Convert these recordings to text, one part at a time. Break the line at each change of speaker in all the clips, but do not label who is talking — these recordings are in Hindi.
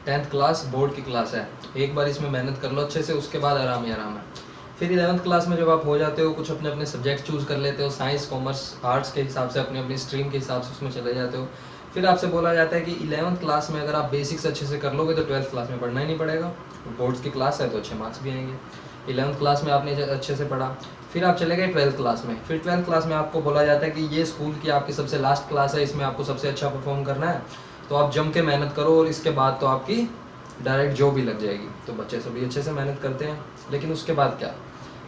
10th क्लास बोर्ड की क्लास है, एक बार इसमें मेहनत कर लो अच्छे से, उसके बाद आराम ही आराम है। फिर 11th क्लास में जब आप हो जाते हो, कुछ अपने अपने सब्जेक्ट चूज़ कर लेते हो, साइंस कॉमर्स आर्ट्स के हिसाब से अपनी अपनी स्ट्रीम के हिसाब से उसमें चले जाते हो। फिर आपसे बोला जाता है कि 11th क्लास में अगर आप बेसिक्स अच्छे से कर लोगे तो 12th क्लास में पढ़ना ही नहीं पड़ेगा, बोर्ड्स की क्लास है तो अच्छे मार्क्स भी आएंगे। 11th क्लास में आपने अच्छे से पढ़ा, फिर आप चले गए 12th क्लास में। फिर 12th क्लास में आपको बोला जाता है कि ये स्कूल की आपकी सबसे लास्ट क्लास है, इसमें आपको सबसे अच्छा परफॉर्म करना है, तो आप जम के मेहनत करो और इसके बाद तो आपकी डायरेक्ट जॉब भी लग जाएगी। तो बच्चे सभी अच्छे से मेहनत करते हैं, लेकिन उसके बाद क्या,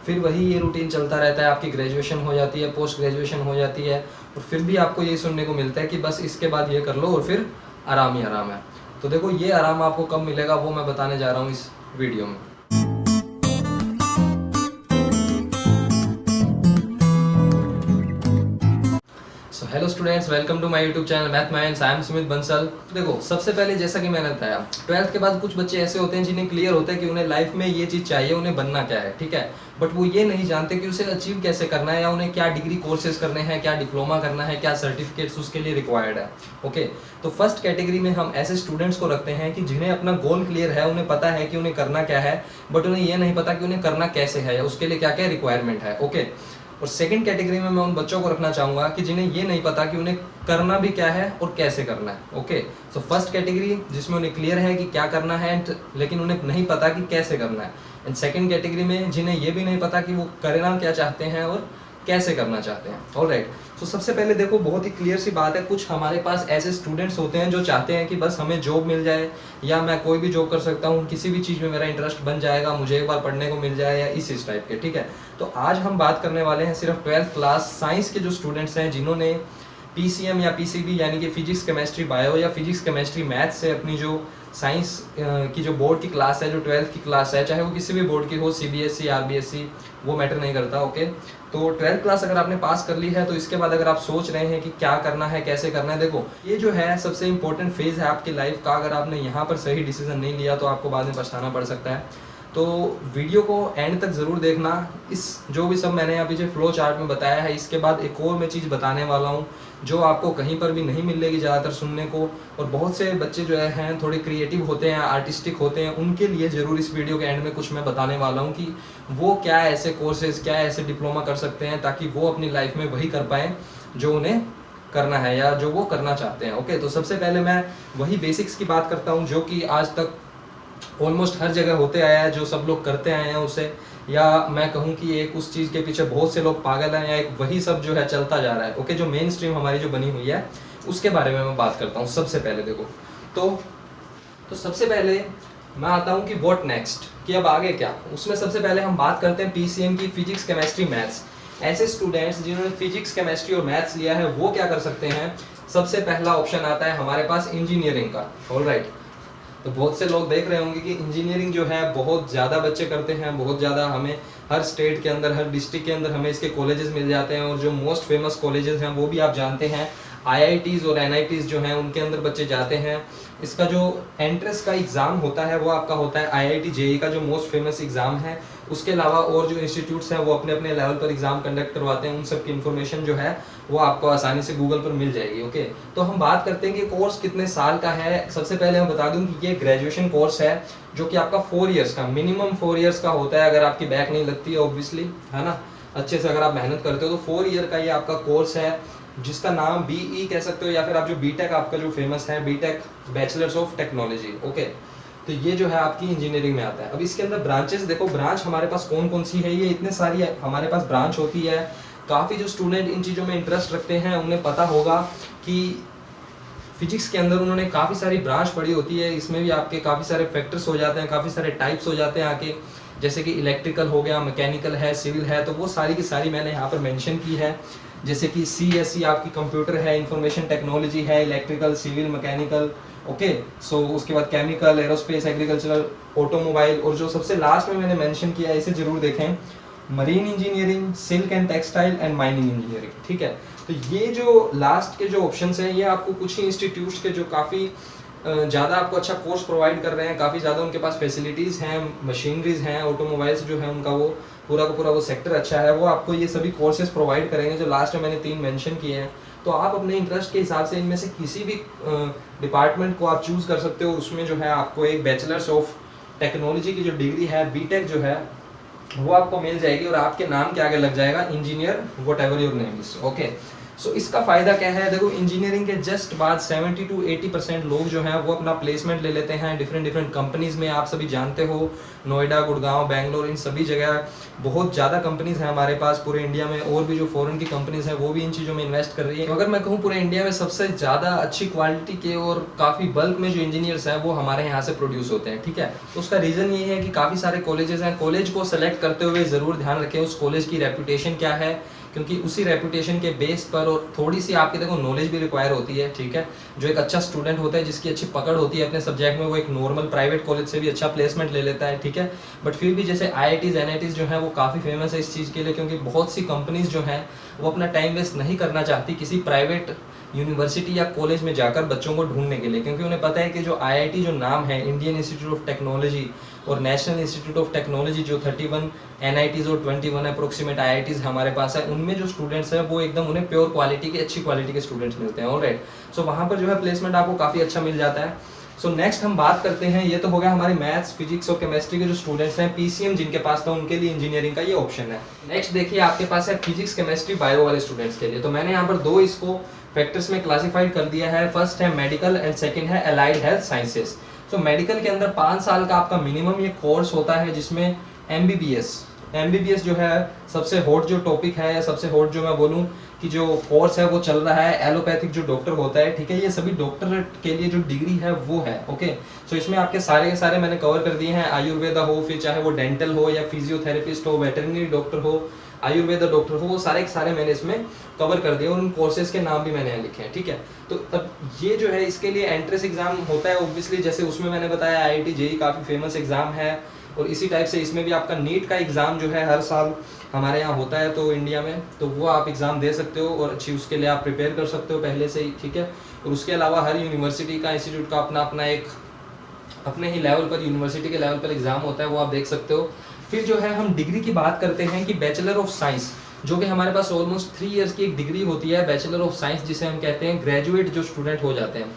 फिर वही ये रूटीन चलता रहता है। आपकी ग्रेजुएशन हो जाती है, पोस्ट ग्रेजुएशन हो जाती है, और फिर भी आपको ये सुनने को मिलता है कि बस इसके बाद ये कर लो और फिर आराम ही आराम है। तो देखो, ये आराम आपको कब मिलेगा वो मैं बताने जा रहा हूँ इस वीडियो में। So hello students, welcome to my YouTube channel Math Minds. I am Sumit Bansal. देखो, सबसे पहले जैसा कि मैंने बताया, 12th के बाद कुछ बच्चे ऐसे होते हैं जिन्हें क्लियर होता है कि उन्हें लाइफ में ये चीज़ चाहिए, उन्हें बनना क्या है, ठीक है, बट वो ये नहीं जानते कि उसे अचीव कैसे करना है, या उन्हें क्या डिग्री कोर्सेज करने हैं, क्या डिप्लोमा करना है, क्या सर्टिफिकेट्स उसके लिए रिक्वायर्ड है। ओके, तो फर्स्ट कैटेगरी में हम ऐसे स्टूडेंट्स को रखते हैं कि जिन्हें अपना गोल क्लियर है, उन्हें पता है कि उन्हें करना क्या है, बट उन्हें ये नहीं पता कि उन्हें करना कैसे है या उसके लिए क्या क्या रिक्वायरमेंट है। ओके, और सेकंड कैटेगरी में मैं उन बच्चों को रखना चाहूँगा कि जिन्हें ये नहीं पता कि उन्हें करना भी क्या है और कैसे करना है। ओके, सो फर्स्ट कैटेगरी जिसमें उन्हें क्लियर है कि क्या करना है, लेकिन उन्हें नहीं पता कि कैसे करना है। एंड सेकंड कैटेगरी में जिन्हें ये भी नहीं पता कि वो करना क्या चाहते हैं और कैसे करना चाहते हैं। ऑलराइट, तो सबसे पहले देखो, बहुत ही क्लियर सी बात है, कुछ हमारे पास ऐसे स्टूडेंट्स होते हैं जो चाहते हैं कि बस हमें जॉब मिल जाए, या मैं कोई भी जॉब कर सकता हूँ, किसी भी चीज़ में मेरा इंटरेस्ट बन जाएगा, मुझे एक बार पढ़ने को मिल जाए, या इस टाइप के। ठीक है, तो आज हम बात करने वाले हैं सिर्फ 12th क्लास साइंस के जो स्टूडेंट्स हैं, जिन्होंने PCM या PCB यानी कि फिजिक्स केमिस्ट्री बायो या फिजिक्स केमिस्ट्री मैथ से अपनी जो साइंस की जो बोर्ड की क्लास है, जो 12th की क्लास है, चाहे वो किसी भी बोर्ड की हो, CBSE RBSE, वो मैटर नहीं करता। ओके, तो 12th क्लास अगर आपने पास कर ली है, तो इसके बाद अगर आप सोच रहे हैं कि क्या करना है, कैसे करना है, देखो, ये जो है सबसे इंपॉर्टेंट फेज़ है आपकी लाइफ का। अगर आपने यहाँ पर सही डिसीजन नहीं लिया तो आपको बाद में पछताना पड़ सकता है। तो वीडियो को एंड तक ज़रूर देखना। इस जो भी सब मैंने यहाँ पीछे फ्लो चार्ट में बताया है, इसके बाद एक और मैं चीज़ बताने वाला हूँ जो आपको कहीं पर भी नहीं मिलेगी ज़्यादातर सुनने को। और बहुत से बच्चे जो हैं थोड़े क्रिएटिव होते हैं, आर्टिस्टिक होते हैं, उनके लिए ज़रूर इस वीडियो के एंड में कुछ मैं बताने वाला हूँ कि वो क्या ऐसे कोर्सेज, क्या ऐसे डिप्लोमा कर सकते हैं ताकि वो अपनी लाइफ में वही कर पाएँ जो उन्हें करना है या जो वो करना चाहते हैं। ओके, तो सबसे पहले मैं वही बेसिक्स की बात करता हूँ जो कि आज तक ऑलमोस्ट हर जगह होते आया है, जो सब लोग करते आए हैं उसे, या मैं कहूँ कि एक उस चीज़ के पीछे बहुत से लोग पागल हैं, या एक वही सब जो है चलता जा रहा है। ओके, जो मेन स्ट्रीम हमारी जो बनी हुई है उसके बारे में मैं बात करता हूँ। सबसे पहले देखो, तो सबसे पहले मैं आता हूँ कि व्हाट नेक्स्ट, कि अब आगे क्या। उसमें सबसे पहले हम बात करते हैं PCM की, फिजिक्स केमिस्ट्री मैथ्स। ऐसे स्टूडेंट्स जिन्होंने फिजिक्स केमिस्ट्री और मैथ्स लिया है वो क्या कर सकते हैं। सबसे पहला ऑप्शन आता है हमारे पास इंजीनियरिंग का। ऑलराइट, तो बहुत से लोग देख रहे होंगे कि इंजीनियरिंग जो है बहुत ज़्यादा बच्चे करते हैं, बहुत ज़्यादा, हमें हर स्टेट के अंदर, हर डिस्ट्रिक्ट के अंदर हमें इसके कॉलेजेस मिल जाते हैं। और जो मोस्ट फेमस कॉलेजेस हैं वो भी आप जानते हैं, IITs और NITs जो हैं उनके अंदर बच्चे जाते हैं। इसका जो एंट्रेंस का एग्ज़ाम होता है वो आपका होता है IIT JEE का, जो मोस्ट फेमस एग्ज़ाम है। उसके अलावा और जो इंस्टीट्यूट्स हैं वो अपने अपने लेवल पर एग्ज़ाम कंडक्ट करवाते हैं, उन सब की इन्फॉर्मेशन जो है वो आपको आसानी से गूगल पर मिल जाएगी। ओके, तो हम बात करते हैं कि कोर्स कितने साल का है। सबसे पहले मैं बता दूं कि ये ग्रेजुएशन कोर्स है जो कि आपका 4 इयर्स का, मिनिमम 4 इयर्स का होता है, अगर आपकी बैक नहीं लगती है ऑब्वियसली, है ना, अच्छे से अगर आप मेहनत करते हो तो 4 ईयर का ये आपका कोर्स है, जिसका नाम BE कह सकते हो, या फिर आप जो BTech आपका जो फेमस है, BTech bachelors of technology. Okay, तो ये जो है आपकी इंजीनियरिंग में आता है। अब इसके अंदर ब्रांचेस देखो, ब्रांच हमारे पास कौन कौन सी है, ये इतने सारी हमारे पास ब्रांच होती है। काफ़ी जो स्टूडेंट इन चीज़ों में इंटरेस्ट रखते हैं उन्हें पता होगा कि फिजिक्स के अंदर उन्होंने काफ़ी सारी ब्रांच पढ़ी होती है। इसमें भी आपके काफ़ी सारे फैक्टर्स हो जाते हैं, काफ़ी सारे टाइप्स हो जाते हैं आके, जैसे कि इलेक्ट्रिकल हो गया, मैकेनिकल है, सिविल है, तो वो सारी की सारी मैंने यहाँ पर मेंशन की है। जैसे कि CSE आपकी कंप्यूटर है, इंफॉर्मेशन टेक्नोलॉजी है, इलेक्ट्रिकल, सिविल, मैकेनिकल। ओके, सो उसके बाद केमिकल, एरोस्पेस, एग्रीकल्चरल, ऑटोमोबाइल, और जो सबसे लास्ट में मैंने मेंशन किया है, इसे जरूर देखें, marine engineering, silk and textile and mining engineering. ठीक है, तो ये जो लास्ट के जो ऑप्शंस हैं ये आपको कुछ ही इंस्टीट्यूट्स के जो काफ़ी ज़्यादा आपको अच्छा कोर्स प्रोवाइड कर रहे हैं, काफ़ी ज़्यादा उनके पास फैसिलिटीज़ हैं, मशीनरीज हैं, ऑटोमोबाइल्स जो है उनका वो पूरा का पूरा वो सेक्टर अच्छा है, वो आपको ये सभी कोर्सेज प्रोवाइड करेंगे जो लास्ट में मैंने 3 मेंशन किए हैं। तो आप अपने इंटरेस्ट के हिसाब से इनमें से किसी भी डिपार्टमेंट को आप चूज़ कर सकते हो। उसमें जो है आपको एक बैचलर्स ऑफ टेक्नोलॉजी की जो डिग्री है, बीटेक जो है, वो आपको मिल जाएगी और आपके नाम के आगे लग जाएगा engineer whatever your name is. Okay, so इसका फ़ायदा क्या है, देखो इंजीनियरिंग के जस्ट बाद 70 to 80% लोग जो हैं वो अपना प्लेसमेंट ले लेते हैं डिफरेंट कंपनीज़ में। आप सभी जानते हो नोएडा, गुड़गांव, बेंगलोर, इन सभी जगह बहुत ज़्यादा कंपनीज़ हैं हमारे पास पूरे इंडिया में, और भी जो फॉरेन की कंपनीज़ हैं वो भी इन चीज़ों में इन्वेस्ट कर रही है। तो अगर मैं कहूँ पूरे इंडिया में सबसे ज़्यादा अच्छी क्वालिटी के और काफ़ी बल्क में जो इंजीनियर्स हैं वो हमारे यहाँ से प्रोड्यूस होते हैं, ठीक है। तो उसका रीज़न ये है कि काफ़ी सारे कॉलेजेस हैं, कॉलेज को सेलेक्ट करते हुए ज़रूर ध्यान रखें उस कॉलेज की रेपुटेशन क्या है, क्योंकि उसी रेपुटेशन के बेस पर और थोड़ी सी आपकी देखो नॉलेज भी रिक्वायर होती है, ठीक है। जो एक अच्छा स्टूडेंट होता है जिसकी अच्छी पकड़ होती है अपने सब्जेक्ट में, वो एक नॉर्मल प्राइवेट कॉलेज से भी अच्छा प्लेसमेंट ले लेता है, ठीक है। बट फिर भी जैसे IITs NITs जो है वो काफ़ी फेमस है इस चीज़ के लिए, क्योंकि बहुत सी कंपनीज जो हैं वो अपना टाइम वेस्ट नहीं करना चाहती किसी प्राइवेट यूनिवर्सिटी या कॉलेज में जाकर बच्चों को ढूंढने के लिए, क्योंकि उन्हें पता है कि जो IIT जो नाम है, इंडियन इंस्टीट्यूट ऑफ टेक्नोलॉजी और नेशनल इंस्टीट्यूट ऑफ टेक्नोलॉजी, जो 31 NITs और 21 अप्रोक्सीमेट IITs हमारे पास है, उनमें जो स्टूडेंट्स हैं वो एकदम उन्हें प्योर क्वालिटी के, अच्छी क्वालिटी के स्टूडेंट्स मिलते हैं। ऑलराइट, सो वहाँ पर जो है प्लेसमेंट आपको काफ़ी अच्छा मिल जाता है। सो नेक्स्ट हम बात करते हैं, ये तो हो गया हमारे मैथ्स, फिजिक्स और केमिस्ट्री के जो स्टूडेंट्स हैं, PCM जिनके पास था उनके लिए इंजीनियरिंग का ये ऑप्शन है। नेक्स्ट देखिए आपके पास है फिजिक्स, केमिस्ट्री, बायो वाले स्टूडेंट्स के लिए। तो मैंने यहाँ पर दो इसको फैक्टर्स में क्लासिफाइड कर दिया है। फर्स्ट है मेडिकल एंड सेकंड है अलाइड हेल्थ साइंसेस। तो मेडिकल के अंदर 5 साल का आपका मिनिमम ये कोर्स होता है, जिसमें MBBS जो है सबसे हॉट जो टॉपिक है, या सबसे हॉट जो मैं बोलूँ कि जो कोर्स है वो चल रहा है। एलोपैथिक जो डॉक्टर होता है, ठीक है, ये सभी डॉक्टर के लिए जो डिग्री है वो है। ओके, सो इसमें आपके सारे के सारे मैंने कवर कर दिए हैं। आयुर्वेदा हो, फिर चाहे वो डेंटल हो या फिजियोथेरेपिस्ट हो, वेटरनरी डॉक्टर हो, आयुर्वेदा डॉक्टर हो, वो सारे के सारे मैंने इसमें कवर कर दिए और उन कोर्सेज के नाम भी मैंने यहाँ लिखे हैं, ठीक है। तो अब ये जो है इसके लिए एंट्रेंस एग्जाम होता है ऑब्वियसली, जैसे उसमें मैंने बताया IIT JEE काफ़ी फेमस एग्जाम है, और इसी टाइप से इसमें भी आपका नीट का एग्ज़ाम जो है हर साल हमारे यहाँ होता है तो इंडिया में, तो वो आप एग्ज़ाम दे सकते हो और अच्छी उसके लिए आप प्रिपेयर कर सकते हो पहले से ही, ठीक है। और उसके अलावा हर यूनिवर्सिटी का, इंस्टीट्यूट का अपना अपना एक अपने ही लेवल पर, यूनिवर्सिटी के लेवल पर एग्ज़ाम होता है, वो आप देख सकते हो। फिर जो है हम डिग्री की बात करते हैं कि बैचलर ऑफ साइंस, जो कि हमारे पास ऑलमोस्ट 3 इयर्स की एक डिग्री होती है, बैचलर ऑफ साइंस, जिसे हम कहते हैं ग्रेजुएट जो स्टूडेंट हो जाते हैं।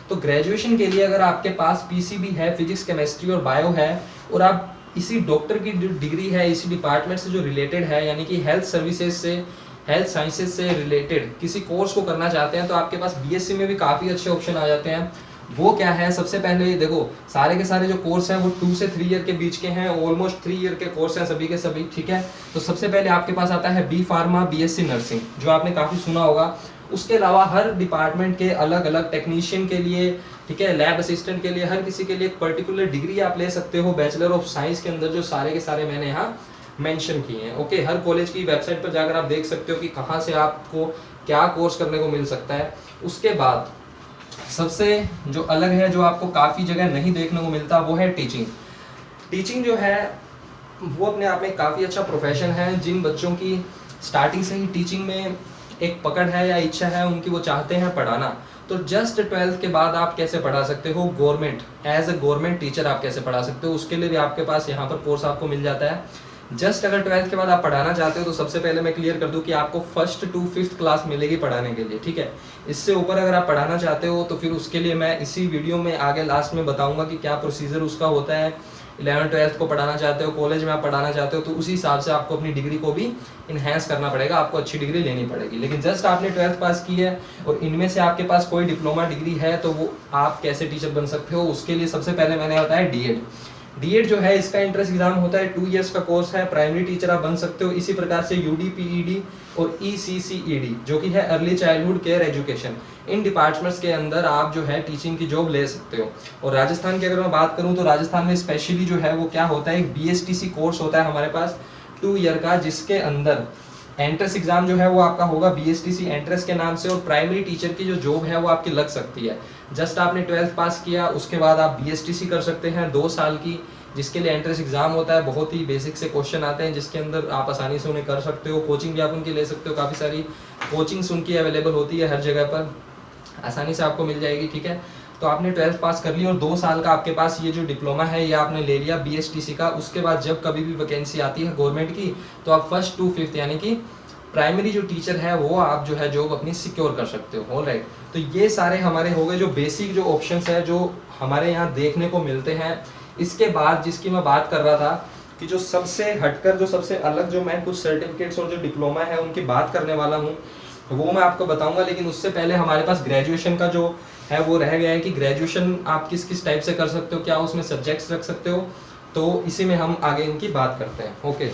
तो ग्रेजुएशन के लिए अगर आपके पास PCB है, फिजिक्स, केमिस्ट्री और बायो है, और आप इसी डॉक्टर की जो डिग्री है, इसी डिपार्टमेंट से जो रिलेटेड है, यानी कि हेल्थ सर्विसेज से, हेल्थ साइंसेज से रिलेटेड किसी कोर्स को करना चाहते हैं, तो आपके पास BSc में भी काफ़ी अच्छे ऑप्शन आ जाते हैं। वो क्या है, सबसे पहले देखो सारे के सारे जो कोर्स हैं वो 2 से 3 ईयर के बीच के हैं, ऑलमोस्ट 3 ईयर के कोर्स हैं सभी के सभी, ठीक है। तो सबसे पहले आपके पास आता है B फार्मा, BSc नर्सिंग, जो आपने काफ़ी सुना होगा। उसके अलावा हर डिपार्टमेंट के अलग अलग टेक्नीशियन के लिए, ठीक है, लैब असिस्टेंट के लिए, हर किसी के लिए एक पर्टिकुलर डिग्री आप ले सकते हो बैचलर ऑफ साइंस के अंदर, जो सारे के सारे मैंने यहाँ मेंशन किए हैं। ओके, हर कॉलेज की वेबसाइट पर जाकर आप देख सकते हो कि कहाँ से आपको क्या कोर्स करने को मिल सकता है। उसके बाद सबसे जो अलग है, जो आपको काफ़ी जगह नहीं देखने को मिलता, वो है टीचिंग। टीचिंग जो है वो अपने आप में काफ़ी अच्छा प्रोफेशन है। जिन बच्चों की स्टार्टिंग से ही टीचिंग में एक पकड़ है या इच्छा है उनकी, वो चाहते हैं पढ़ाना, तो जस्ट 12th के बाद आप कैसे पढ़ा सकते हो, government as a government teacher आप कैसे पढ़ा सकते हो, उसके लिए भी आपके पास यहाँ पर कोर्स आपको मिल जाता है। जस्ट अगर 12th के बाद आप पढ़ाना चाहते हो, तो सबसे पहले मैं क्लियर कर दूं कि आपको 1st to 5th क्लास मिलेगी पढ़ाने के लिए, ठीक है। इससे ऊपर अगर आप पढ़ाना चाहते हो तो फिर उसके लिए मैं इसी वीडियो में आगे लास्ट में बताऊंगा कि क्या प्रोसीजर उसका होता है। 11th 12th को पढ़ाना चाहते हो, कॉलेज में आप पढ़ाना चाहते हो, तो उसी हिसाब से आपको अपनी डिग्री को भी इन्हेंस करना पड़ेगा, आपको अच्छी डिग्री लेनी पड़ेगी। लेकिन जस्ट आपने 12th पास की है और इनमें से आपके पास कोई डिप्लोमा डिग्री है, तो वो आप कैसे टीचर बन सकते हो, उसके लिए सबसे पहले मैंने बताया D.Ed जो है, इसका एंट्रेंस एग्जाम होता है, 2 इयर्स का कोर्स है, प्राइमरी टीचर आप बन सकते हो। इसी प्रकार से UD PED और ECCED जो कि है अर्ली चाइल्डहुड केयर एजुकेशन, इन डिपार्टमेंट्स के अंदर आप जो है टीचिंग की जॉब ले सकते हो। और राजस्थान की अगर मैं बात करूं तो राजस्थान में स्पेशली जो है वो क्या होता है, एक BSTC कोर्स होता है हमारे पास 2 ईयर का, जिसके अंदर एंट्रेंस एग्जाम जो है वो आपका होगा BSTC एंट्रेंस के नाम से, और प्राइमरी टीचर की जो जॉब है वो आपकी लग सकती है। जस्ट आपने 12th पास किया, उसके बाद आप BSTC कर सकते हैं 2 साल की, जिसके लिए एंट्रेंस एग्जाम होता है। बहुत ही बेसिक से क्वेश्चन आते हैं, जिसके अंदर आप आसानी से उन्हें कर सकते हो। कोचिंग भी आप उनकी ले सकते हो, काफ़ी सारी कोचिंग्स उनकी अवेलेबल होती है हर जगह पर, आसानी से आपको मिल जाएगी, ठीक है। तो आपने 12th पास कर ली और 2 साल का आपके पास ये जो डिप्लोमा है ये आपने ले लिया BSTC का। उसके बाद जब कभी भी वैकेंसी आती है गवर्नमेंट की, तो आप 1st to 5th यानी कि प्राइमरी जो टीचर है वो आप जो है जॉब अपनी सिक्योर कर सकते हो। ऑलराइट, तो ये सारे हमारे हो गए जो बेसिक जो ऑप्शंस है जो हमारे यहाँ देखने को मिलते हैं। इसके बाद जिसकी मैं बात कर रहा था कि जो सबसे हटकर जो सबसे अलग जो मैं कुछ सर्टिफिकेट्स और जो डिप्लोमा है उनकी बात करने वाला हूँ वो मैं आपको बताऊंगा। लेकिन उससे पहले हमारे पास ग्रेजुएशन का जो है वो रह गया है कि ग्रेजुएशन आप किस किस टाइप से कर सकते हो, क्या उसमें सब्जेक्ट्स रख सकते हो, तो इसी में हम आगे इनकी बात करते हैं। ओके,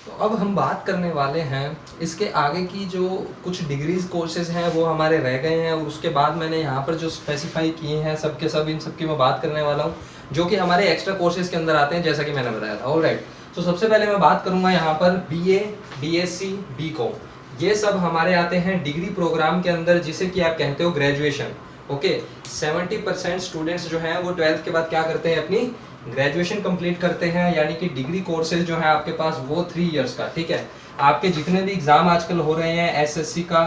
तो अब हम बात करने वाले हैं इसके आगे की जो कुछ डिग्रीज कोर्सेज हैं वो हमारे रह गए हैं, और उसके बाद मैंने यहाँ पर जो स्पेसिफाई किए हैं सबके सब इन सब की मैं बात करने वाला हूँ जो कि हमारे एक्स्ट्रा कोर्सेज के अंदर आते हैं जैसा कि मैंने बताया था। ऑलराइट, तो सबसे पहले मैं बात करूँगा यहाँ पर BA, BSc, BCom, ये सब हमारे आते हैं डिग्री प्रोग्राम के अंदर जिसे कि आप कहते हो ग्रेजुएशन। ओके, 70% स्टूडेंट्स जो हैं वो 12th के बाद क्या करते हैं, अपनी ग्रेजुएशन कंप्लीट करते हैं, यानी कि डिग्री कोर्सेज जो है आपके पास वो 3 इयर्स का। ठीक है, आपके जितने भी एग्जाम आजकल हो रहे हैं SSC का,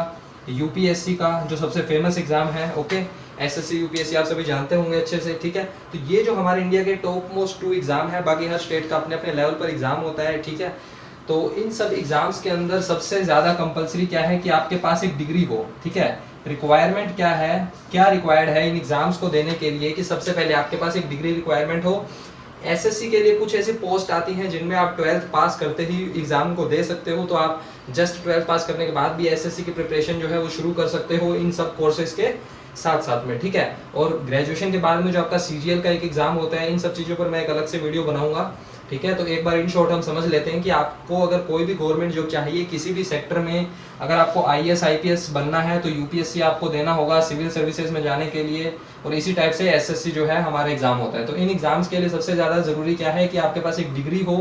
UPSC का जो सबसे फेमस एग्जाम है, ओके, SSC UPSC आप सभी जानते होंगे अच्छे से। ठीक है, तो ये जो हमारे इंडिया के टॉप मोस्ट 2 एग्जाम है, बाकी हर स्टेट का अपने अपने लेवल पर एग्जाम होता है। ठीक है, तो इन सब एग्जाम्स के अंदर सबसे ज्यादा कंपलसरी क्या है कि आपके पास एक डिग्री हो। ठीक है, रिक्वायरमेंट क्या है, क्या रिक्वायर्ड है इन एग्जाम्स को देने के लिए कि सबसे पहले आपके पास एक डिग्री रिक्वायरमेंट हो। SSC के लिए कुछ ऐसी पोस्ट आती हैं जिनमें आप 12th पास करते ही एग्जाम को दे सकते हो, तो आप जस्ट 12th पास करने के बाद भी SSC की प्रिपरेशन जो है वो शुरू कर सकते हो इन सब कोर्सेज के साथ साथ में। ठीक है, और ग्रेजुएशन के बाद में जो आपका CGL का एक एग्जाम होता है, इन सब चीज़ों पर मैं एक अलग से वीडियो बनाऊंगा। ठीक है, तो एक बार इन शॉर्ट हम समझ लेते हैं कि आपको अगर कोई भी गवर्नमेंट जॉब चाहिए किसी भी सेक्टर में, अगर आपको IAS IPS बनना है तो UPSC आपको देना होगा सिविल सर्विसेज में जाने के लिए, और इसी टाइप से SSC जो है हमारा एग्जाम होता है। तो इन एग्जाम्स के लिए सबसे ज़्यादा ज़रूरी क्या है कि आपके पास एक डिग्री हो।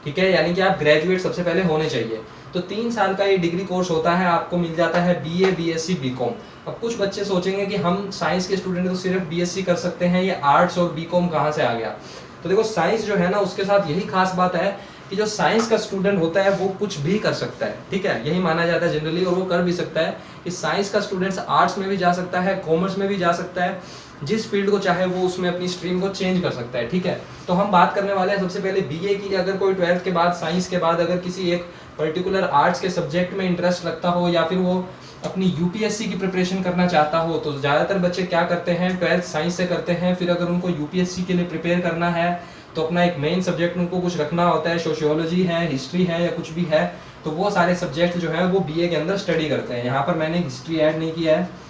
ठीक है, यानी कि आप ग्रेजुएट सबसे पहले होने चाहिए। तो 3 साल का ये डिग्री कोर्स होता है, आपको मिल जाता है BA, BSc, BCom। अब कुछ बच्चे सोचेंगे कि हम साइंस के स्टूडेंट तो सिर्फ BSc कर सकते हैं, ये आर्ट्स और BCom कहाँ से आ गया। तो देखो साइंस जो है ना उसके साथ यही खास बात है कि जो साइंस का स्टूडेंट होता है वो कुछ भी कर सकता है। ठीक है, यही माना जाता है जनरली, और वो कर भी सकता है कि साइंस का स्टूडेंट्स आर्ट्स में भी जा सकता है, कॉमर्स में भी जा सकता है, जिस फील्ड को चाहे वो उसमें अपनी स्ट्रीम को चेंज कर सकता है। ठीक है, तो हम बात करने वाले हैं सबसे पहले BA की। अगर कोई 12th के बाद साइंस के बाद अगर किसी एक पर्टिकुलर आर्ट्स के सब्जेक्ट में इंटरेस्ट रखता हो या फिर वो अपनी UPSC की प्रिपरेशन करना चाहता हो, तो ज़्यादातर बच्चे क्या करते हैं 12th साइंस से करते हैं। फिर अगर उनको UPSC के लिए प्रिपेयर करना है तो अपना एक मेन सब्जेक्ट उनको कुछ रखना होता है, सोशियोलॉजी है, हिस्ट्री है या कुछ भी है, तो वो सारे सब्जेक्ट जो है वो BA के अंदर स्टडी करते हैं। यहाँ पर मैंने हिस्ट्री ऐड नहीं किया है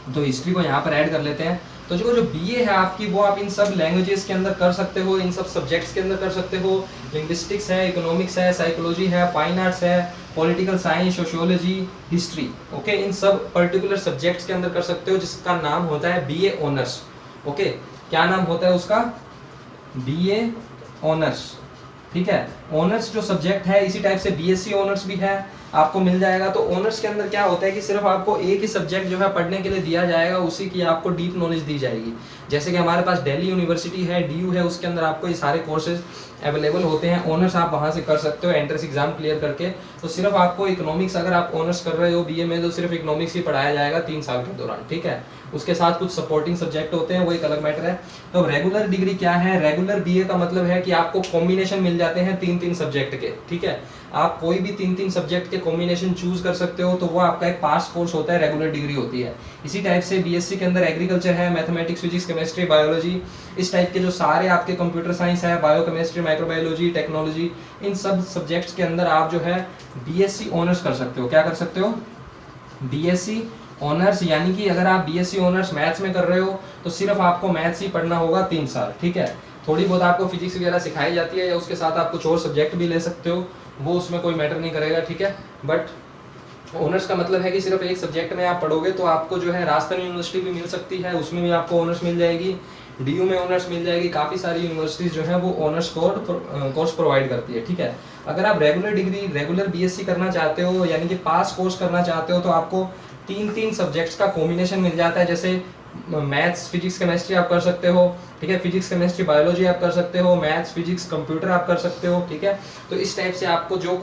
तो हिस्ट्री को यहाँ पर ऐड कर लेते हैं। तो जो BA है आपकी वो आप इन सब लैंग्वेजेस के अंदर कर सकते हो, इन सब सब्जेक्ट्स के अंदर कर सकते हो। लिंग्विस्टिक्स है, इकोनॉमिक्स है, साइकोलॉजी है, फाइन आर्ट्स है, political science, sociology, history, okay, इन सब पर्टिकुलर सब्जेक्ट्स के अंदर कर सकते हो जिसका नाम होता है BA ऑनर्स। ओके, क्या नाम होता है उसका, BA ऑनर्स। ठीक है, ऑनर्स जो सब्जेक्ट है इसी टाइप से BSc ऑनर्स भी है, आपको मिल जाएगा। तो ऑनर्स के अंदर क्या होता है कि सिर्फ आपको एक ही सब्जेक्ट जो है पढ़ने के लिए दिया जाएगा, उसी की आपको डीप नॉलेज दी जाएगी। जैसे कि हमारे पास दिल्ली यूनिवर्सिटी है, DU है, उसके अंदर आपको ये सारे कोर्सेज अवेलेबल होते हैं। ऑनर्स आप वहाँ से कर सकते हो एंट्रेंस एग्जाम क्लियर करके। तो सिर्फ आपको इकोनॉमिक्स, अगर आप ऑनर्स कर रहे हो BA में, तो सिर्फ इकोनॉमिक्स ही पढ़ाया जाएगा 3 साल के दौरान। ठीक है, उसके साथ कुछ सपोर्टिंग सब्जेक्ट होते हैं, वो एक अलग मैटर है। तो रेगुलर डिग्री क्या है, रेगुलर BA का मतलब है कि आपको कॉम्बिनेशन मिल जाते हैं 3-3 सब्जेक्ट के। ठीक है, आप कोई भी 3-3 सब्जेक्ट के कॉम्बिनेशन चूज कर सकते हो, तो वो आपका एक पास कोर्स होता है, रेगुलर डिग्री होती है। इसी टाइप से BSc के अंदर एग्रीकल्चर है, मैथमेटिक्स, फिजिक्स, केमिस्ट्री, बायोलॉजी, इस टाइप के जो सारे आपके कंप्यूटर साइंस है, बायोकेमिस्ट्री, माइक्रोबायोलॉजी, टेक्नोलॉजी, इन सब सब्जेक्ट्स के अंदर आप जो है BSc ऑनर्स कर सकते हो। क्या कर सकते हो, BSc ऑनर्स। यानी कि अगर आप BSc ऑनर्स मैथ्स में कर रहे हो तो सिर्फ आपको मैथ्स ही पढ़ना होगा 3 साल। ठीक है, थोड़ी बहुत आपको फिजिक्स वगैरह सिखाई जाती है, या उसके साथ आप कुछ और सब्जेक्ट भी ले सकते हो, वो उसमें कोई मैटर नहीं करेगा। ठीक है, बट ऑनर्स का मतलब है कि सिर्फ एक सब्जेक्ट में आप पढ़ोगे, तो आपको जो है राजस्थान यूनिवर्सिटी भी मिल सकती है, उसमें भी आपको ऑनर्स मिल जाएगी, DU में ऑनर्स मिल जाएगी। काफ़ी सारी यूनिवर्सिटीज़ जो है वो ऑनर्स कोर्स प्रोवाइड करती है। ठीक है, अगर आप रेगुलर डिग्री, रेगुलर BSc करना चाहते हो, यानी कि पास कोर्स करना चाहते हो, तो आपको 3-3 सब्जेक्ट्स का कॉम्बिनेशन मिल जाता है। जैसे मैथ्स, फिजिक्स, केमिस्ट्री आप कर सकते हो। ठीक है, फिजिक्स, केमिस्ट्री, बायोलॉजी आप कर सकते हो, मैथ्स, फिजिक्स, कंप्यूटर आप कर सकते हो। ठीक है, तो इस टाइप से आपको जो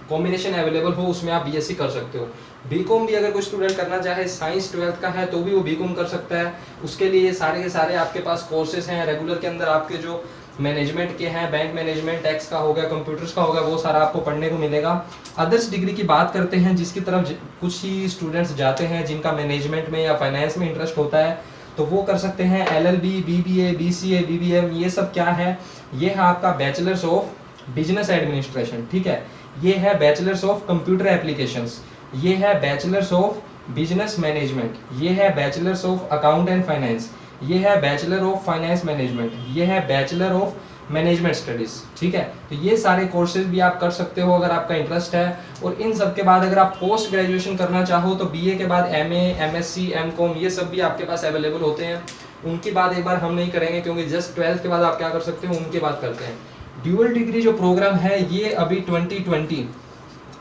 कॉम्बिनेशन अवेलेबल हो उसमें आप BSc कर सकते हो। BCom भी अगर कोई स्टूडेंट करना चाहे, साइंस 12th का है तो भी वो BCom कर सकता है। उसके लिए सारे के सारे आपके पास कोर्सेज हैं। रेगुलर के अंदर आपके जो मैनेजमेंट के हैं, बैंक मैनेजमेंट, टैक्स का हो गया, कंप्यूटर्स का हो गया, वो सारा आपको पढ़ने को मिलेगा। अदर्स डिग्री की बात करते हैं जिसकी तरफ कुछ ही स्टूडेंट्स जाते हैं जिनका मैनेजमेंट में या फाइनेंस में इंटरेस्ट होता है, तो वो कर सकते हैं LLB, BBA, BCA, BBM। ये सब क्या है, ये है आपका बैचलर्स ऑफ बिजनेस एडमिनिस्ट्रेशन, ठीक है। ये है बैचलर्स ऑफ कंप्यूटर एप्लीकेशंस, ये है बैचलर्स ऑफ बिजनेस मैनेजमेंट, ये है bachelors of account and finance, ये है बैचलर ऑफ फाइनेंस मैनेजमेंट, ये है बैचलर ऑफ मैनेजमेंट स्टडीज, ठीक है। तो ये सारे कोर्सेज भी आप कर सकते हो अगर आपका इंटरेस्ट है। और इन सब के बाद अगर आप पोस्ट ग्रेजुएशन करना चाहो तो BA के बाद MA, MSc, MCOM ये सब भी आपके पास अवेलेबल होते हैं। उनकी बात एक बार हम नहीं करेंगे क्योंकि जस्ट 12th के बाद आप क्या कर सकते हो उनकी बात करते हैं। ड्यूअल डिग्री जो प्रोग्राम है ये अभी 2020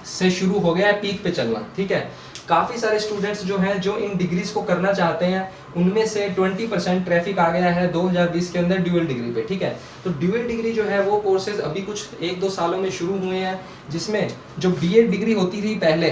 से शुरू हो गया है पीक पे चलना, ठीक है। काफ़ी सारे स्टूडेंट्स जो हैं जो इन डिग्रीज को करना चाहते हैं, उनमें से 20% ट्रैफिक आ गया है 2020 के अंदर ड्यूअल डिग्री पे, ठीक है। तो ड्यूअल डिग्री जो है वो कोर्सेज अभी कुछ 1-2 सालों में शुरू हुए हैं, जिसमें जो BEd डिग्री होती थी पहले,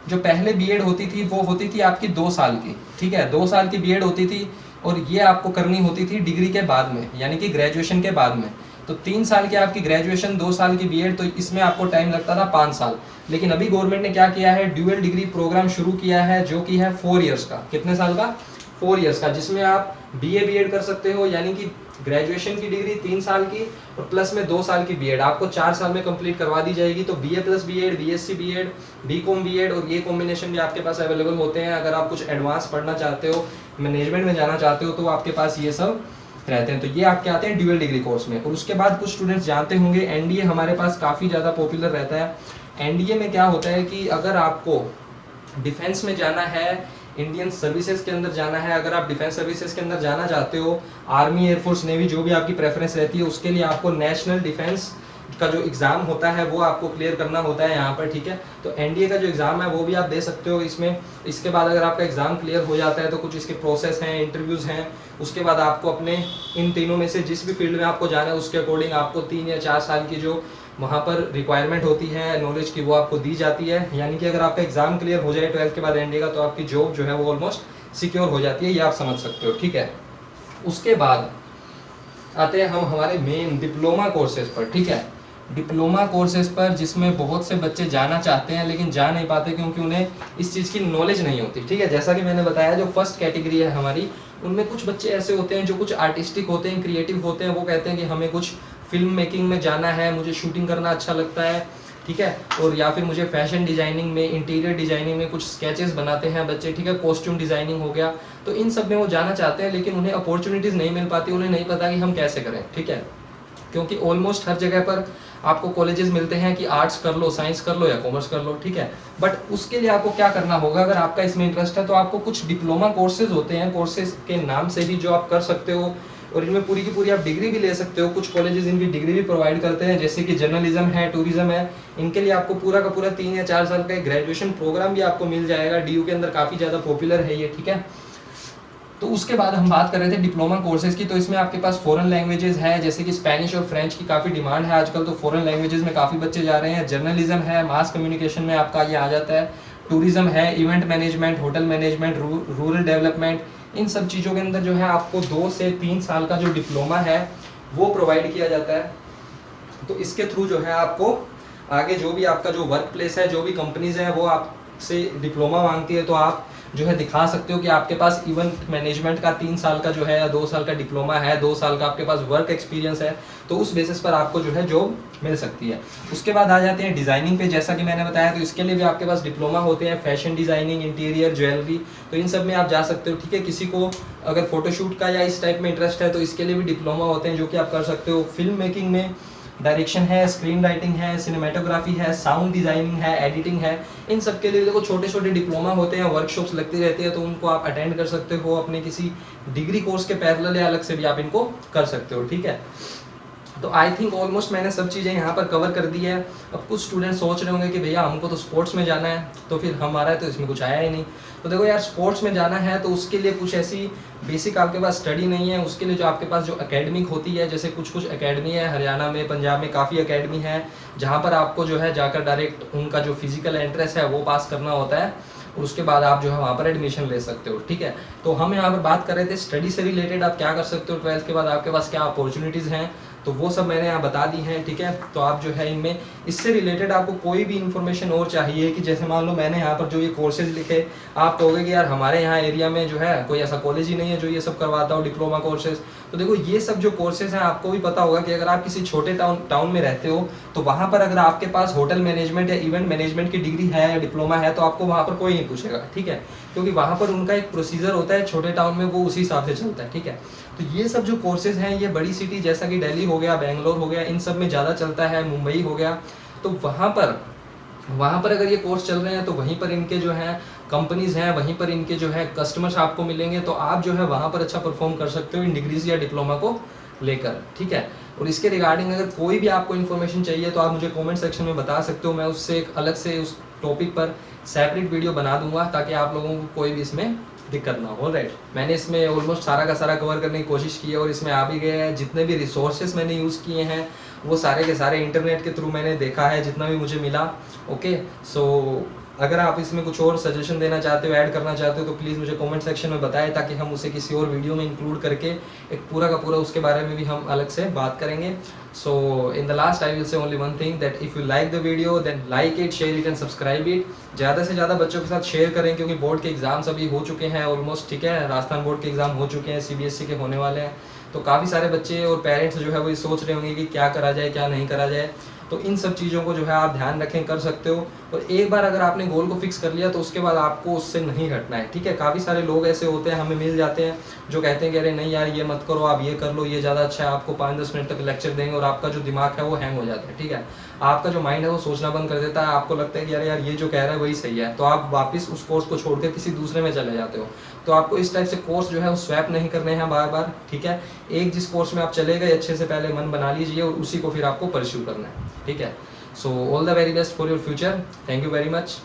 जो पहले BEd होती थी वो होती थी आपकी 2 साल की, ठीक है। 2 साल की BEd होती थी और ये आपको करनी होती थी डिग्री के बाद में, यानी कि ग्रेजुएशन के बाद में। तो 3 साल की आपकी ग्रेजुएशन, 2 साल की BEd, तो इसमें आपको टाइम लगता था 5 साल। लेकिन अभी गवर्नमेंट ने क्या किया है, ड्यूअल डिग्री प्रोग्राम शुरू किया है जो कि है 4 इयर्स का। कितने साल का? 4 इयर्स का, जिसमें आप BA BEd कर सकते हो, यानी कि ग्रेजुएशन की डिग्री 3 साल की और प्लस में 2 साल की BEd आपको 4 साल में कंप्लीट करवा दी जाएगी। तो BA plus BEd, BSc BEd, BCom BEd और ये कॉम्बिनेशन भी आपके पास अवेलेबल होते हैं। अगर आप कुछ एडवांस पढ़ना चाहते हो, मैनेजमेंट में जाना चाहते हो, तो आपके पास ये सब रहते हैं। तो ये आपके आते हैं ड्यूअल डिग्री कोर्स में। और उसके बाद कुछ स्टूडेंट्स जानते होंगे NDA हमारे पास काफ़ी ज़्यादा पॉपुलर रहता है। NDA में क्या होता है कि अगर आपको डिफेंस में जाना है, इंडियन सर्विसेज के अंदर जाना है, अगर आप डिफेंस सर्विसेज के अंदर जाना चाहते हो, आर्मी, एयरफोर्स, नेवी, जो भी आपकी प्रेफरेंस रहती है, उसके लिए आपको नेशनल डिफेंस का जो एग्ज़ाम होता है वो आपको क्लियर करना होता है यहाँ पर, ठीक है। तो NDA का जो एग्ज़ाम है वो भी आप दे सकते हो इसमें। इसके बाद अगर आपका एग्ज़ाम क्लियर हो जाता है तो कुछ इसके प्रोसेस हैं, इंटरव्यूज़ हैं। उसके बाद आपको अपने इन तीनों में से जिस भी फील्ड में आपको जाना है उसके अकॉर्डिंग आपको 3 या 4 साल की जो वहाँ पर रिक्वायरमेंट होती है नॉलेज की, वो आपको दी जाती है। यानी कि अगर आपका एग्ज़ाम क्लियर हो जाए 12th के बाद NDA का, तो आपकी जॉब जो है वो ऑलमोस्ट सिक्योर हो जाती है, ये आप समझ सकते हो, ठीक है। उसके बाद आते हैं हम हमारे मेन डिप्लोमा कोर्सेज पर, ठीक है। डिप्लोमा कोर्सेज पर जिसमें बहुत से बच्चे जाना चाहते हैं लेकिन जा नहीं पाते क्योंकि उन्हें इस चीज़ की नॉलेज नहीं होती, ठीक है। जैसा कि मैंने बताया, जो फर्स्ट कैटेगरी है हमारी, उनमें कुछ बच्चे ऐसे होते हैं जो कुछ आर्टिस्टिक होते हैं, क्रिएटिव होते हैं। वो कहते हैं कि हमें कुछ फिल्म मेकिंग में जाना है, मुझे शूटिंग करना अच्छा लगता है, ठीक है। और या फिर मुझे फैशन डिज़ाइनिंग में, इंटीरियर डिज़ाइनिंग में कुछ स्केचेस बनाते हैं बच्चे, ठीक है, कॉस्ट्यूम डिज़ाइनिंग हो गया। तो इन सब में वो जाना चाहते हैं लेकिन उन्हें अपॉर्चुनिटीज़ नहीं मिल पाती, उन्हें नहीं पता कि हम कैसे करें, ठीक है। क्योंकि ऑलमोस्ट हर जगह पर आपको कॉलेजेस मिलते हैं कि आर्ट्स कर लो, साइंस कर लो या कॉमर्स कर लो, ठीक है। बट उसके लिए आपको क्या करना होगा, अगर आपका इसमें इंटरेस्ट है तो आपको कुछ डिप्लोमा कोर्सेज होते हैं, कोर्सेज के नाम से ही, जो आप कर सकते हो और इनमें पूरी की पूरी आप डिग्री भी ले सकते हो। कुछ कॉलेजेस इनकी डिग्री भी प्रोवाइड करते हैं, जैसे कि जर्नलिज्म है, टूरिज्म है। इनके लिए आपको पूरा का पूरा 3 या 4 साल का ग्रेजुएशन प्रोग्राम भी आपको मिल जाएगा। DU के अंदर काफ़ी ज़्यादा पॉपुलर है ये, ठीक है। तो उसके बाद हम बात कर रहे थे डिप्लोमा कोर्सेज की। तो इसमें आपके पास फॉरेन लैंग्वेजेस है, जैसे कि स्पेनिश और फ्रेंच की काफ़ी डिमांड है आजकल, तो फॉरेन लैंग्वेजेस में काफ़ी बच्चे जा रहे हैं। जर्नलिज्म है, मास कम्युनिकेशन में आपका ये आ जाता है। टूरिज्म है, event management, hotel management, rural development, इन सब चीज़ों के अंदर जो है आपको 2 से 3 साल का जो डिप्लोमा है वो प्रोवाइड किया जाता है। तो इसके थ्रू जो है आपको आगे जो भी आपका जो वर्क प्लेस है, जो भी कंपनीज हैं, वो आपसे डिप्लोमा मांगती है, तो आप जो है दिखा सकते हो कि आपके पास इवेंट मैनेजमेंट का 3 साल का जो है या 2 साल का डिप्लोमा है, 2 साल का आपके पास वर्क एक्सपीरियंस है। तो उस बेसिस पर आपको जो है जॉब मिल सकती है। उसके बाद आ जाते हैं डिज़ाइनिंग पे, जैसा कि मैंने बताया। तो इसके लिए भी आपके पास डिप्लोमा होते हैं, फैशन डिज़ाइनिंग, इंटीरियर, ज्वेलरी, तो इन सब में आप जा सकते हो, ठीक है। किसी को अगर फोटोशूट का या इस टाइप में इंटरेस्ट है तो इसके लिए भी डिप्लोमा होते हैं जो कि आप कर सकते हो। फिल्म मेकिंग में डायरेक्शन है, स्क्रीन राइटिंग है, सिनेमेटोग्राफी है, साउंड डिज़ाइनिंग है, एडिटिंग है, इन सब के लिए देखो छोटे छोटे डिप्लोमा होते हैं, वर्कशॉप्स लगती रहती है, तो उनको आप अटेंड कर सकते हो। अपने किसी डिग्री कोर्स के पैरेलल या अलग से भी आप इनको कर सकते हो, ठीक है। तो आई थिंक ऑलमोस्ट मैंने सब चीज़ें यहाँ पर कवर कर दी है। अब कुछ स्टूडेंट सोच रहे होंगे कि भैया हमको तो स्पोर्ट्स में जाना है, तो फिर हमारा तो इसमें कुछ आया ही नहीं। तो देखो यार, स्पोर्ट्स में जाना है तो उसके लिए कुछ ऐसी बेसिक आपके पास स्टडी नहीं है। उसके लिए जो आपके पास जो एकेडमिक होती है, जैसे कुछ एकेडमी है हरियाणा में, पंजाब में काफ़ी एकेडमी है, जहाँ पर आपको जो है जाकर डायरेक्ट उनका जो फिजिकल एंट्रेंस है वो पास करना होता है। और उसके बाद आप जो है वहाँ पर एडमिशन ले सकते हो, ठीक है। तो हम यहाँ पर बात कर रहे थे स्टडी से रिलेटेड आप क्या कर सकते हो 12th के बाद, आपके पास क्या अपॉर्चुनिटीज़ हैं, तो वो सब मैंने यहाँ बता दी हैं, ठीक है। तो आप जो है इनमें इससे रिलेटेड आपको कोई भी इन्फॉर्मेशन और चाहिए कि जैसे मान लो मैंने यहाँ पर जो ये कोर्सेज लिखे, आप कहोगे कि यार हमारे यहाँ एरिया में जो है कोई ऐसा कॉलेज ही नहीं है जो ये सब करवाता हो डिप्लोमा कोर्सेज। तो देखो ये सब जो कोर्सेज हैं आपको भी पता होगा कि अगर आप किसी छोटे टाउन में रहते हो तो वहाँ पर अगर आपके पास होटल मैनेजमेंट या इवेंट मैनेजमेंट की डिग्री है या डिप्लोमा है तो आपको वहाँ पर कोई नहीं पूछेगा, ठीक है, क्योंकि वहाँ पर उनका एक प्रोसीजर होता है छोटे टाउन में, वो उसी हिसाब से चलता है, ठीक है। तो ये सब जो कोर्सेज हैं ये बड़ी सिटी जैसा कि दिल्ली हो गया, बेंगलोर हो गया, इन सब में ज़्यादा चलता है, मुंबई हो गया, तो वहाँ पर अगर ये कोर्स चल रहे हैं तो वहीं पर इनके जो हैं कंपनीज हैं, वहीं पर इनके जो है कस्टमर्स आपको मिलेंगे, तो आप जो है वहाँ पर अच्छा परफॉर्म कर सकते हो इन डिग्रीज या डिप्लोमा को लेकर, ठीक है। और इसके रिगार्डिंग अगर कोई भी आपको इन्फॉर्मेशन चाहिए तो आप मुझे कमेंट सेक्शन में बता सकते हो, मैं उससे एक अलग से उस टॉपिक पर सेपरेट वीडियो बना दूंगा ताकि आप लोगों को कोई भी इसमें दिक्कत ना हो। राइट, मैंने इसमें ऑलमोस्ट सारा का सारा कवर करने की कोशिश की है और इसमें आ भी गए हैं। जितने भी रिसोर्सेज मैंने यूज़ किए हैं वो सारे के सारे इंटरनेट के थ्रू मैंने देखा है, जितना भी मुझे मिला। ओके, सो अगर आप इसमें कुछ और सजेशन देना चाहते हो, ऐड करना चाहते हो, तो प्लीज़ मुझे कमेंट सेक्शन में बताएं ताकि हम उसे किसी और वीडियो में इंक्लूड करके एक पूरा का पूरा उसके बारे में भी हम अलग से बात करेंगे। So in the last I will say only one thing that if you like the video then like it, share it and subscribe it. ज़्यादा से ज़्यादा बच्चों के साथ शेयर करें क्योंकि बोर्ड के एग्जाम्स अभी हो चुके हैं ऑलमोस्ट, ठीक है। राजस्थान बोर्ड के एग्ज़ाम हो चुके हैं, CBSE के होने वाले हैं, तो काफ़ी सारे बच्चे और पेरेंट्स जो है वो ये सोच रहे होंगे कि क्या करा जाए क्या नहीं करा जाए। तो इन सब चीज़ों को जो है आप ध्यान रखें, कर सकते हो। और एक बार अगर आपने गोल को फिक्स कर लिया तो उसके बाद आपको उससे नहीं हटना है, ठीक है। काफ़ी सारे लोग ऐसे होते हैं, हमें मिल जाते हैं, जो कहते हैं कि अरे नहीं यार ये मत करो, आप ये कर लो, ये ज़्यादा अच्छा है, आपको 5-10 मिनट तक लेक्चर देंगे और आपका जो दिमाग है वो हैंग हो जाता है, ठीक है। आपका जो माइंड है वो सोचना बंद कर देता है, आपको लगता है कि अरे यार ये जो कह रहा है वही सही है, तो आप वापस उस कोर्स को छोड़कर किसी दूसरे में चले जाते हो। तो आपको इस टाइप से कोर्स जो है वो स्वैप नहीं करने हैं बार बार, ठीक है। एक जिस कोर्स में आप चले गए अच्छे से पहले मन बना लीजिए और उसी को फिर आपको परस्यू करना है, ठीक है। So all the very best for your future. Thank you very much.